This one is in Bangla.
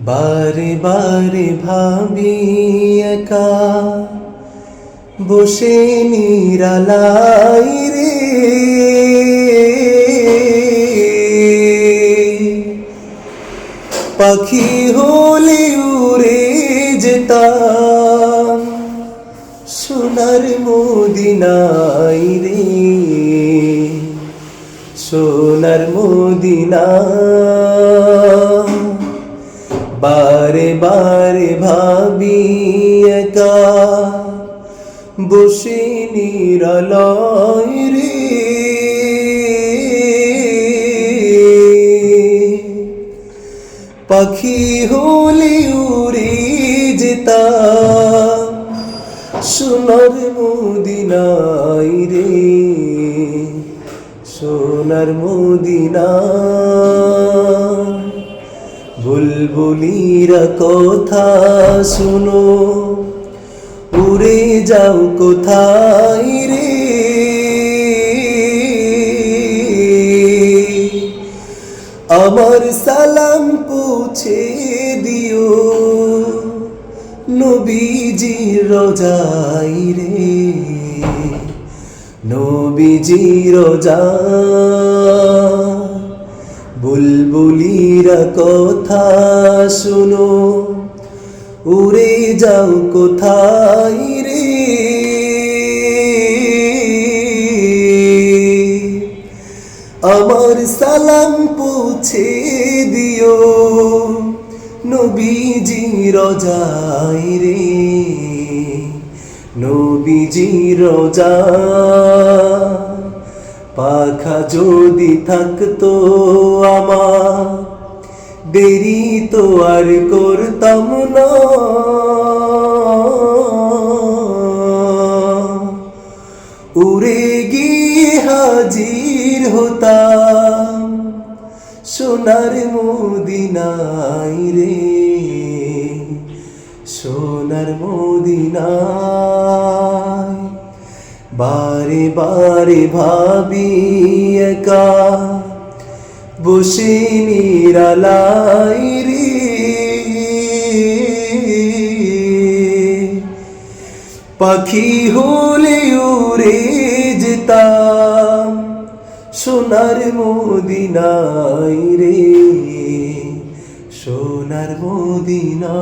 বারে বারে ভাবি একা বসে নিরালাই রে, পাখি হলে উড়ে যেতাম সোনার মদিনায় রে, সোনার মদিনা। বারে বারে ভাবি একা বসে নিরালয় রে, পাখি হলে উড়ে যেতাম সোনার মদিনায় রে, সোনার মদিনা। বুলবুলিরা কথা শুনো, উড়ে যাও কোথায় রে, আমার সালাম পৌঁছে দিও নবীজির রোজায় রে, নবীজির রোজা। বুলবুলিরা কথা শুনো, উড়ে যাও কোথায় রে, আমার সালাম পৌঁছে দিও নবীজি রোজায় রে, নবীজি রোজা। পাখা যদি থাকতো আমার দেরি তো আর করতাম না, উড়ে গিয়ে হাজির হতাম সোনার মদিনায় রে, সোনার মদিনায়। বারে বারে ভাবি একা বসে নিরালাই রে, পাখি হলে উড়ে যেতাম সোনার মদিনায় রে, সোনার মদিনা।